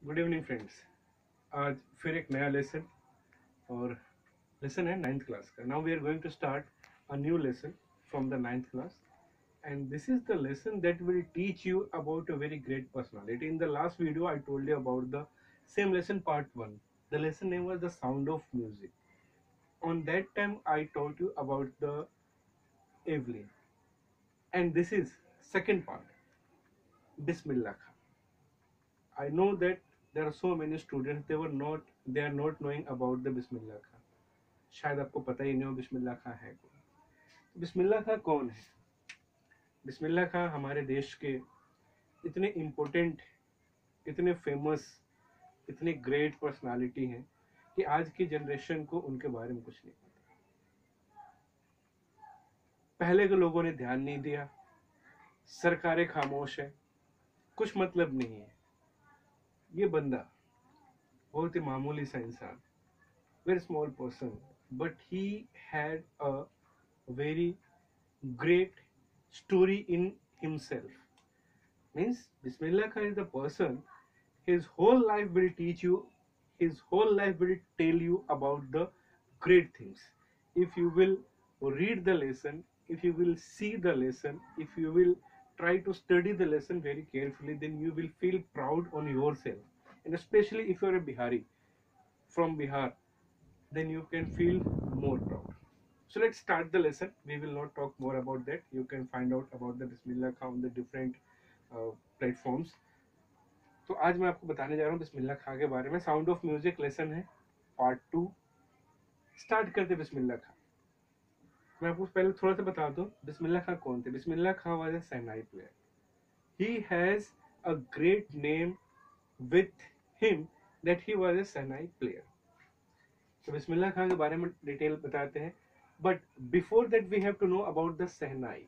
Good evening friends. आज फिर एक नया लेसन और लेसन है नाइन्थ क्लास का। Now we are going to start a new lesson from the ninth class and this is the lesson that will teach you about a very great personality. In the last video I told you about the same lesson part 1. The lesson name was the sound of music. On that time I taught you about the Evelyn, and this is second part, Bismillah Khan. I know that there are so many students they are not knowing about the बिस्मिल्लाह खां। शायद आपको पता ही नहीं हो बिस्मिल्लाह खां है कौन। बिस्मिल्लाह खां कौन है? बिस्मिल्लाह खां हमारे देश के इतने इम्पोर्टेंट, इतने फेमस, इतने ग्रेट पर्सनालिटी हैं कि आज की जनरेशन को उनके बारे में कुछ नहीं पता। पहले के लोगों ने ध्यान नहीं दिया, सरकारें खामोश है, कुछ मतलब नहीं है। ये बंदा बहुत ही मामूली सा इंसान, very small person, but he had a very great story in himself. Means Bismillah Khan is the person, his whole life will teach you, his whole life will tell you about the great things. If you will read the lesson, if you will see the lesson, if you will try to study the lesson very carefully, then you will feel proud on yourself. And especially if you are a Bihari from Bihar, then you can feel more proud. So let's start the lesson. We will not talk more about that. You can find out about the Bismillah Khan on the different platforms. तो आज मैं आपको बताने जा रहा हूँ बिस्मिल्लाह खां के बारे में। साउंड ऑफ म्यूजिक लेसन है पार्ट 2। स्टार्ट करते बिस्मिल्लाह खां। मैं आपको पहले थोड़ा सा बता दूं बिस्मिल्लाह खां कौन थे। Bismillah Khan was a shehnai player. He has a great name with him that he was a shehnai player. तो बिस्मिल्लाह खां के बारे में डिटेल बताते हैं, but before that we have to know about the shehnai.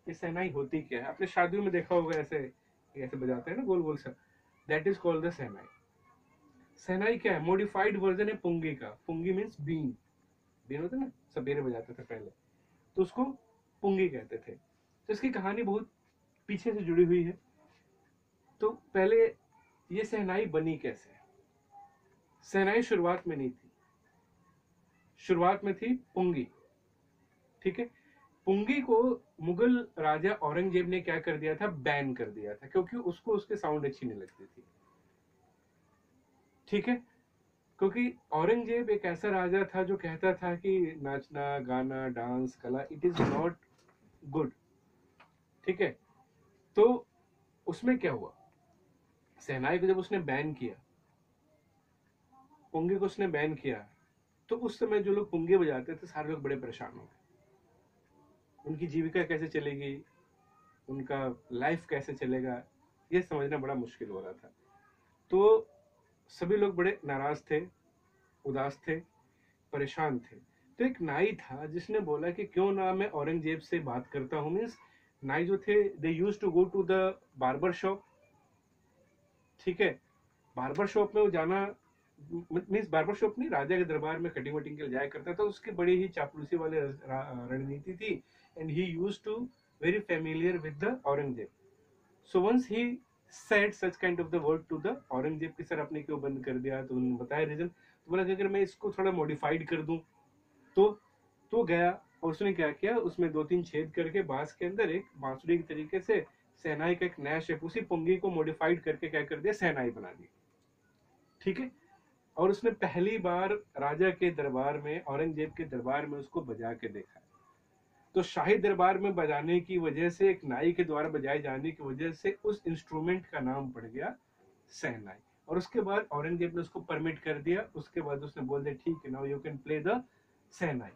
ये शहनाई होती क्या है? आपने शादियों में देखा होगा, ऐसे ऐसे बजाते हैं ना गोल गोल सा, दैट इज कॉल्ड द शहनाई। शहनाई क्या है? मॉडिफाइड वर्जन है पुंगी का। पुंगी मीन्स बीन, बीन होता है ना, सबेरे बजाते थे पहले, तो उसको पुंगी कहते थे। तो इसकी कहानी बहुत पीछे से जुड़ी हुई है। तो पहले ये शहनाई बनी कैसे? शहनाई शुरुआत में नहीं थी, शुरुआत में थी पुंगी। ठीक है, पुंगी को मुगल राजा औरंगजेब ने क्या कर दिया था? बैन कर दिया था, क्योंकि उसको उसके साउंड अच्छी नहीं लगती थी। ठीक है, क्योंकि औरंगजेब एक ऐसा राजा था जो कहता था कि नाचना, गाना, डांस, कला इट इज नॉट गुड। ठीक है, तो उसमें क्या हुआ? शहनाई को जब उसने बैन किया, पुंगी को उसने बैन किया, तो उस समय जो लोग पुंगी बजाते थे सारे लोग बड़े परेशान हो गए। उनकी जीविका कैसे चलेगी, उनका लाइफ कैसे चलेगा, ये समझना बड़ा मुश्किल हो रहा था। तो सभी लोग बड़े नाराज थे, उदास थे, परेशान थे। तो एक नाई था जिसने बोला कि क्यों ना मैं औरंगजेब से बात करता हूँ। मीन्स नाई जो थे they use to go to the barber shop. ठीक है, बार्बर शॉप में वो जाना, मीन्स बार्बर शॉप नहीं, राजा के दरबार में कटिंग वटिंग के लिए जाया करता था। उसकी बड़ी ही चापलूसी वाली रणनीति थी, and he use to very familiar with the Aurangzeb. So once he said such kind of the word to the Aurangzeb की सर आपने क्यों बंद कर दिया? तो उन्होंने बताया रीजन। तो बोला कि अगर मैं इसको थोड़ा मॉडिफाइड कर दूं तो गया और उसने क्या किया, उसमें 2-3 छेद करके बांस के अंदर एक बांसुरी के तरीके से शहनाई का एक नया शेप, उसी पुंगी को मॉडिफाइड करके क्या कर दिया? शहनाई बना दी। ठीक है, और उसने पहली बार राजा के दरबार में, औरंगजेब के दरबार में उसको बजा के देखा। तो शाही दरबार में बजाने की वजह से, एक नाई के द्वारा बजाए जाने की वजह से उस इंस्ट्रूमेंट का नाम पड़ गया शहनाई। और उसके बाद औरंगजेब ने उसको परमिट कर दिया। उसके बाद उसने बोल दिया ठीक है, now you can play the shehnai,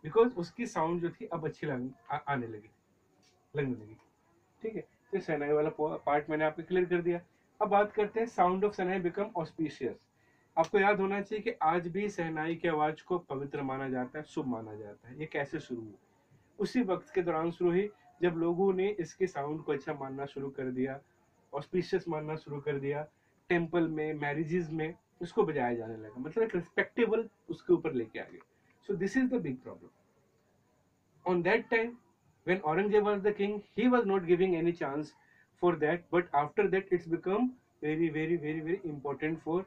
because उसकी साउंड जो थी अब अच्छी आने लगी, लगने लगी। ठीक है, तो शहनाई वाला पार्ट मैंने आपको क्लियर कर दिया। अब बात करते हैं sound of shehnai become auspicious. आपको याद होना चाहिए कि आज भी शहनाई की आवाज को पवित्र माना जाता है, शुभ माना जाता है। ये कैसे शुरू हुई? उसी वक्त के दौरान शुरू हुई जब लोगों ने इसके साउंड को अच्छा मानना शुरू कर दिया, ऑस्पिशियस मानना शुरू कर दिया। टेम्पल में, मैरिजेस में उसको बजाया जाने लगा, मतलब एक रिस्पेक्टेबल उसके ऊपर लेके आ गए। So this is the big problem. On that time when Aurangzeb was the king, he was not giving any chance for that, but after that it's become very very very very important for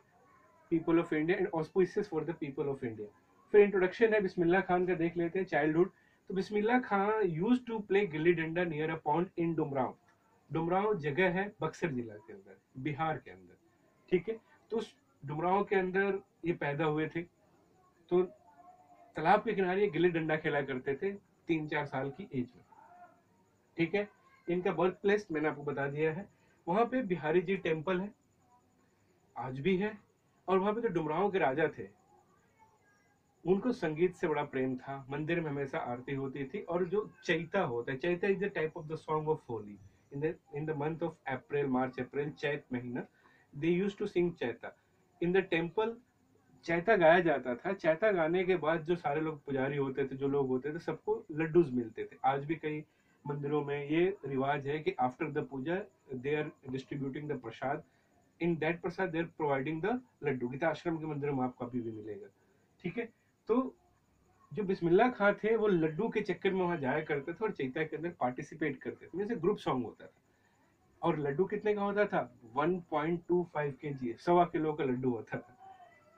people of India and auspicious for the people of India. फिर introduction है बिस्मिल्लाह खान का, देख लेते हैं childhood. तो Bismillah Khan use to play gilli danda near a pond इन डुमराव। डुमराव जगह है बक्सर जिला के अंदर, बिहार के अंदर, ठीक है। तो उस डुमराव के अंदर ये पैदा हुए थे। तो तालाब के किनारे गिल्ली डंडा खेला करते थे 3-4 साल की एज में, ठीक है। इनका बर्थ प्लेस मैंने आपको बता दिया है। वहां पे बिहारी जी टेम्पल है, आज भी है। और वहां पे जो डुमराव के राजा थे, उनको संगीत से बड़ा प्रेम था। मंदिर में हमेशा आरती होती थी। और जो चैता होता है, Chaita is the type of the song of Holi in the month of April, March April, चैत महीना, they use to sing Chaita in the temple. Chaita गाया जाता था। चैता गाने के बाद जो सारे लोग पुजारी होते थे, जो लोग होते थे, सबको लड्डूज मिलते थे। आज भी कई मंदिरों में ये रिवाज है कि after the puja they are distributing the prasad. In that prasad they are providing the laddoo. Gita Ashram के मंदिरों में आपको अभी भी मिलेगा, ठीक है। तो जो बिस्मिल्लाह खां थे वो लड्डू के चक्कर में वहां जाया करते थे और चैता के अंदर पार्टिसिपेट करते थे। जैसे ग्रुप सॉन्ग होता था। और लड्डू कितने का होता था? 1.25 kg, 1.25 किलो का लड्डू होता था,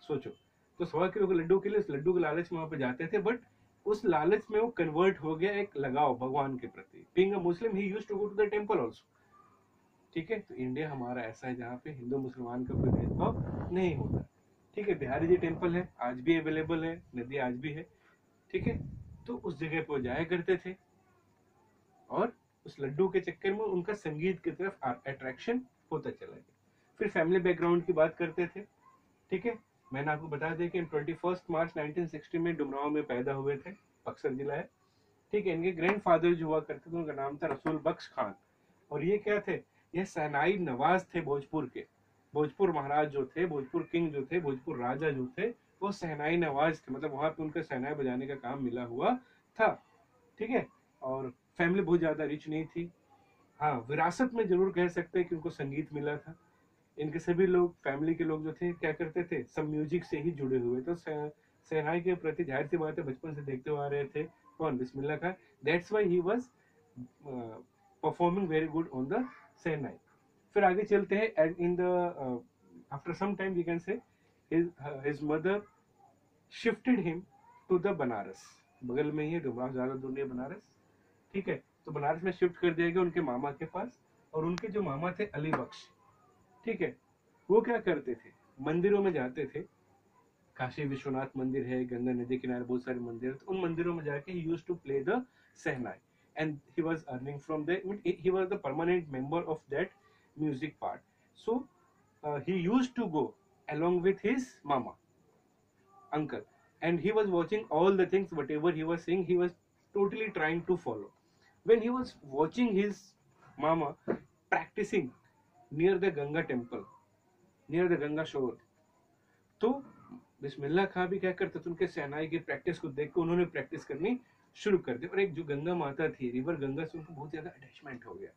सोचो। तो 1.25 किलो के लड्डू के लिए, उस लड्डू के लालच में वहां पे जाते थे। बट उस लालच में वो कन्वर्ट हो गया एक लगाव भगवान के प्रति। Being a Muslim he used to go to the temple also, ठीक है। तो इंडिया हमारा ऐसा है जहाँ पे हिंदू मुसलमान का कोई भेदभाव नहीं होता, ठीक है। बिहारी जी टेम्पल है, आज भी अवेलेबल है, नदी आज भी है, ठीक है। तो उस जगह पर जाया करते थे और उस लड्डू के चक्कर में उनका संगीत की तरफ अट्रैक्शन होता चला गया। फिर फैमिली बैकग्राउंड की बात करते थे, ठीक है। मैंने आपको बता दिया कि 21 मार्च 1960 में डुमराव में पैदा हुए थे, बक्सर जिला है, ठीक है। इनके ग्रैंडफादर जो हुआ करते थे, उनका नाम था रसूल बख्श खान। और ये क्या थे? ये सहनाई नवाज थे भोजपुर के। भोजपुर महाराज जो थे, भोजपुर किंग जो थे, भोजपुर राजा जो थे, वो सहनाई नवाज थे। मतलब वहां पे उनका सहनाई बजाने का काम मिला हुआ था, ठीक है। और फैमिली बहुत ज्यादा रिच नहीं थी। हाँ, विरासत में जरूर कह सकते हैं कि उनको संगीत मिला था। इनके सभी लोग, फैमिली के लोग जो थे, क्या करते थे? सब म्यूजिक से ही जुड़े हुए। तो सहनाई के प्रति जाहिर सी बात है बचपन से देखते हुए आ रहे थे। कौन? Bismillah Khan. That's why he was performing very good on the shehnai. फिर आगे चलते हैं। And in the after some time we can say his mother shifted him to the Banaras. बगल में ही है डुमराव, ज्यादा दूर नहीं है बनारस, ठीक है। तो बनारस में शिफ्ट कर दिया गया उनके मामा के पास। और उनके जो मामा थे अली बख्श, ठीक है, वो क्या करते थे? मंदिरों में जाते थे। काशी विश्वनाथ मंदिर है, गंगा नदी किनारे बहुत सारे मंदिर है। तो उन मंदिरों में जाके he used to play the shehnai and he was earning from the, he was the permanent member of that music part. So he used to go along with his mama, uncle, and he was watching all the things, whatever he was saying, he was totally trying to follow. When he was watching his mama practicing near the Ganga temple, near the Ganga shore, तो बिस्मिल्लाह खां भी क्या करते थे? उनके सहनाई की practice को देख कर उन्होंने प्रैक्टिस करनी शुरू कर दी। और एक जो गंगा माता थी, रिवर गंगा से उनको बहुत ज्यादा अटैचमेंट हो गया,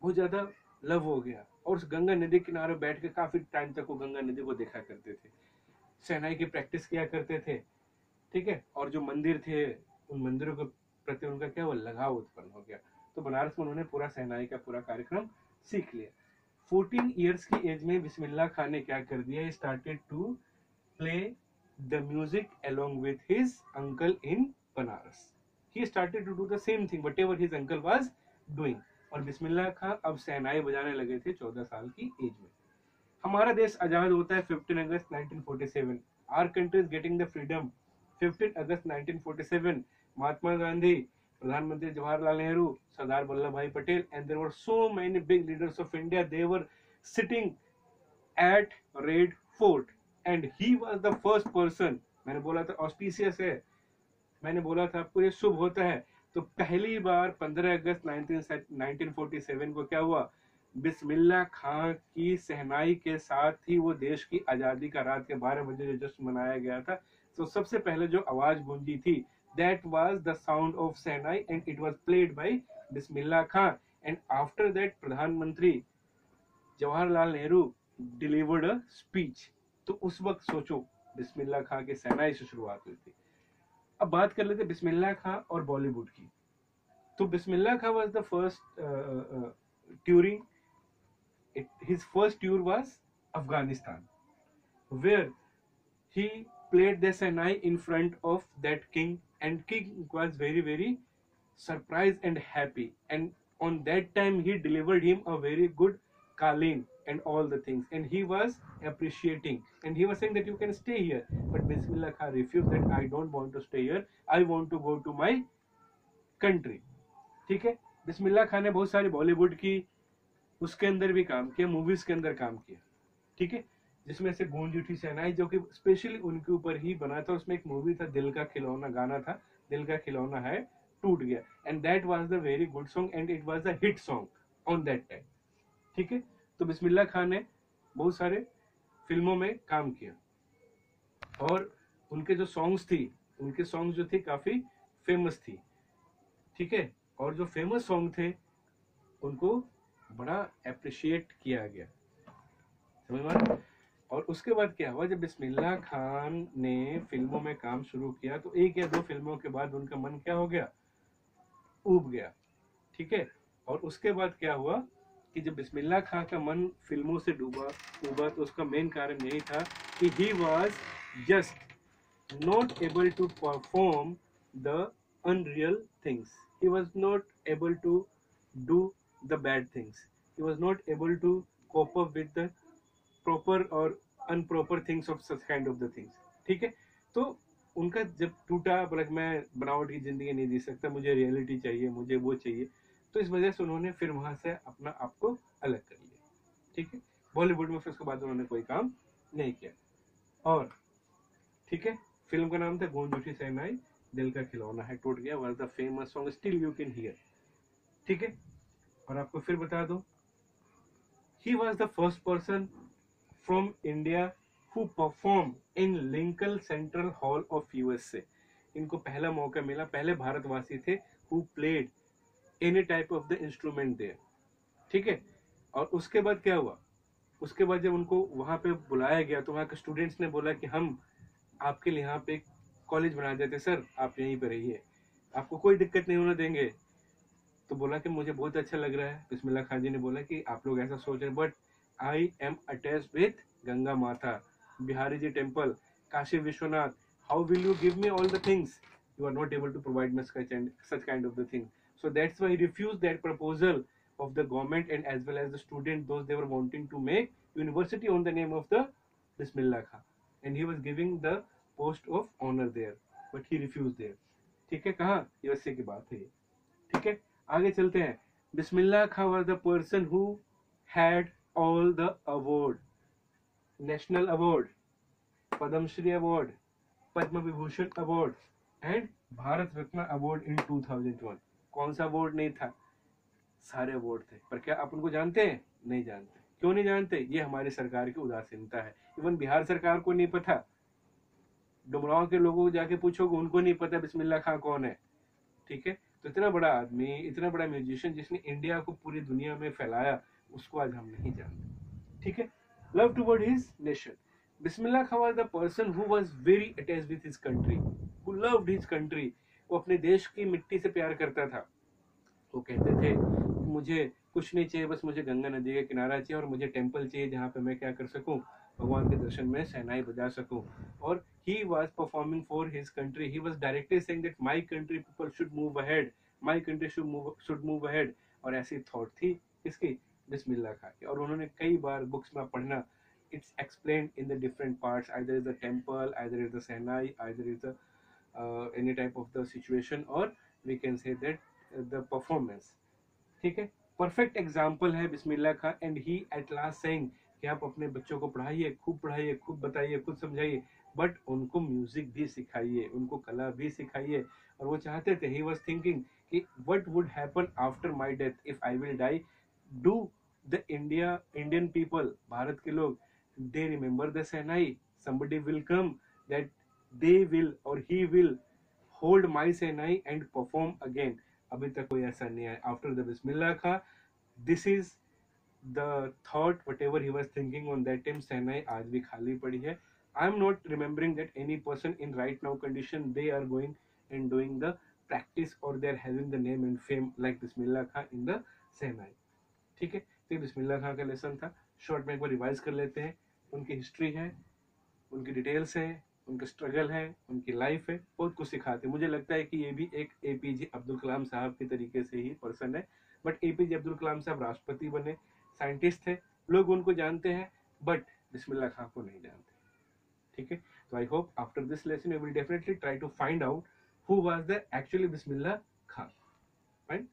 बहुत ज्यादा लव हो गया। और उस गंगा नदी किनारे बैठ के काफी टाइम तक वो गंगा नदी को देखा करते थे, सहनाई की प्रैक्टिस किया करते थे, ठीक है। और जो मंदिर थे, उन मंदिरों के प्रति उनका क्या हुआ? लगाव उत्पन्न हो गया। तो बनारस में उन्होंने पूरा सहनाई का पूरा कार्यक्रम सीख लिया। 14 ईयर्स की एज में बिस्मिल्लाह खान ने क्या कर दिया? Started to play the music along with his uncle in Banaras. He started to do the same thing whatever his uncle was doing। और बिस्मिल्लाह खान अब सहनाई बजाने लगे थे 14 साल की एज में। हमारा देश आजाद होता है 15 अगस्त 1947। Our country is getting the freedom 15 अगस्त 1947। महात्मा गांधी, प्रधानमंत्री Jawaharlal Nehru, Sardar Vallabh Bhai Patel, and there were so many big leaders of India, they were sitting at Red Fort and he was the first person. मैंने बोला था ऑस्पिशियस है, मैंने बोला था आपको ये शुभ होता है। तो पहली बार 15 अगस्त 1947 को क्या हुआ? बिस्मिल्लाह खां की सहनाई के साथ ही वो देश की आजादी का रात के 12 बजे जो जश्न मनाया गया था, तो सबसे पहले जो आवाज गूंजी थी, that was the sound of shehnai and it was played by Bismillah Khan. And after that प्रधानमंत्री Jawaharlal Nehru delivered a speech. तो उस वक्त सोचो, बिस्मिल्लाह खां के सहनाई से शुरुआत हुई थी। अब बात कर लेते बिस्मिल्लाह खां और बॉलीवुड की। तो Bismillah Khan was the first touring His first tour was Afghanistan, where he played the Senai in front of that king, and king was very surprised and happy, and on that time he delivered him a very good kaleen and all the things, and he was appreciating, and he was saying that you can stay here, but Bismillah Khan refused, that I don't want to stay here, I want to go to my country. ठीक है, बिस्मिल्लाह खान ने बहुत सारी बॉलीवुड की उसके अंदर भी काम किया, मूवीज के अंदर काम किया, ठीक है, जिसमें से गूंज उठी शहनाई जो कि स्पेशली उनके ऊपर ही बना था। उसमें एक मूवी था दिल का खिलौना, गाना था दिल का खिलौना है टूट गया, and that was the very good song and it was a hit song on that time. ठीक है, तो बिस्मिल्लाह खान ने बहुत सारे फिल्मों में काम किया, और उनके जो सॉन्ग्स थी, उनके सॉन्ग्स जो थे काफी फेमस थी। ठीक है, और जो फेमस सॉन्ग थे उनको बड़ा अप्रिशिएट किया गया, समझ में आ रहा है? और उसके बाद क्या हुआ, जब बिस्मिल्लाह खान ने फिल्मों में काम शुरू किया तो एक या दो फिल्मों के बाद उनका मन क्या हो गया, ऊब गया। ठीक है, और उसके बाद क्या हुआ कि जब बिस्मिल्लाह खान का मन फिल्मों से उबा तो उसका मेन कारण यही था कि he was just not able to perform the unreal things, he was not able to do the bad things, he was not able to cope up with the proper और unproper things of such kind of the things. ठीक है, तो उनका जब टूटा, बोला मैं बनावट की जिंदगी नहीं जी सकता, मुझे रियलिटी चाहिए, मुझे वो चाहिए, तो इस वजह से उन्होंने फिर वहां से अपना आपको अलग कर लिया। ठीक है, बॉलीवुड में फिर उसके बाद उन्होंने कोई काम नहीं किया। और ठीक है, फिल्म का नाम था गूंज उठी शहनाई, दिल का खिलौना है टूट गया, was the famous song still you can hear. ठीक है, और आपको फिर बता दो, he was the first person from India who performed in Lincoln Central Hall of USA। इनको पहला मौका मिला, पहले भारतवासी थे who played any type of the instrument there। ठीक है, और उसके बाद क्या हुआ, उसके बाद जब उनको वहां पे बुलाया गया तो वहां के स्टूडेंट्स ने बोला कि हम आपके लिए यहाँ पे कॉलेज बना देते सर, आप यहीं पे रहिए, आपको कोई दिक्कत नहीं होने देंगे। तो बोला कि मुझे बहुत अच्छा लग रहा है। बिस्मिल्लाह खान जी ने बोला कि आप लोग ऐसा सोच रहे, but I am attached with Ganga Mata, Bihari ji temple, Kashi Vishwanath, how will you give me all the things, you are not able to provide me such kind of the thing, so that's why he refused that proposal of the government and as well as the student, those they were wanting to make university on the name of the Bismillah Khan, and he was giving the post of honor there, but he refused there। ठीक है, कहाँ, USA की बात है। ठीक है, आगे चलते हैं। Bismillah Khan was the person who had all the award, national award, Padmashri award, Padma Vibhushan award and Bharat Ratna award in 2001। कौन सा अवार्ड नहीं था, सारे अवार्ड थे, पर क्या आप उनको जानते हैं, नहीं जानते। क्यों नहीं जानते, ये हमारी सरकार की उदासीनता है। इवन बिहार सरकार को नहीं पता, डुमराव के लोगों को जाके पूछोगे उनको नहीं पता बिस्मिल्लाह खान कौन है। ठीक है, तो इतना बड़ा आदमी, इतना बड़ा म्यूजिशियन जिसने इंडिया को पूरी दुनिया में फैलाया, उसको आज हम नहीं जानते। ठीक है, love toward his nation। Bismillah Khan was the person who was very attached with his country, who loved his country। वो अपने देश की मिट्टी से प्यार करता था। वो कहते थे मुझे कुछ नहीं चाहिए, बस मुझे गंगा नदी का किनारा चाहिए और मुझे टेम्पल चाहिए जहाँ पे मैं क्या कर सकूँ, भगवान के दर्शन में शहनाई बजा सकूँ। और he was performing for his country, he was directly saying that my country people should move ahead, my country should move ahead। और ऐसी थॉट थी किसकी, बिस्मिल्लाह खान की। और उन्होंने कई बार बुक्स में पढ़ना, it's explained in the different parts, either is the temple, either is the sehnai, either is the any type of the situation, or we can say that the performance। ठीक है, परफेक्ट एग्जाम्पल है Bismillah Khan, and he at last saying कि आप अपने बच्चों को पढ़ाइए, खूब बताइए, खूब समझाइए, बट उनको म्यूजिक भी सिखाइए, उनको कला भी सिखाइए। और वो चाहते थे, ही वाज थिंकिंग कि what would happen after my death if I will die, do the Indian people, Bharat के लोग, they remember the shehnai, somebody will come that they will or he will hold my shehnai and perform again। अभी तक कोई ऐसा नहीं है after the Bismillah Khan. This is the thought what ever he was thinking on that time. Shehnai आज भी खाली पड़ी है। I am not remembering that any person in right now condition they are going and doing the practice और they are having the name and fame like Bismillah Khan in the shehnai. ठीक है, तो बिस्मिल्लाह खां का लेसन था, शॉर्ट में एक बार रिवाइज कर लेते हैं। उनकी हिस्ट्री है, उनकी डिटेल्स है, उनका स्ट्रगल है, उनकी लाइफ है, बहुत कुछ सिखाते हैं। मुझे लगता है कि ये भी एक एपीजे अब्दुल कलाम साहब के तरीके से ही पर्सन है। बट एपीजे अब्दुल कलाम साहब राष्ट्रपति बने, साइंटिस्ट थे, लोग उनको जानते हैं, बट बिस्मिल्लाह खां को नहीं जानते। ठीक है, तो I hope after this lesson we will definitely try to find out who was the actually Bismillah Khan. Fine.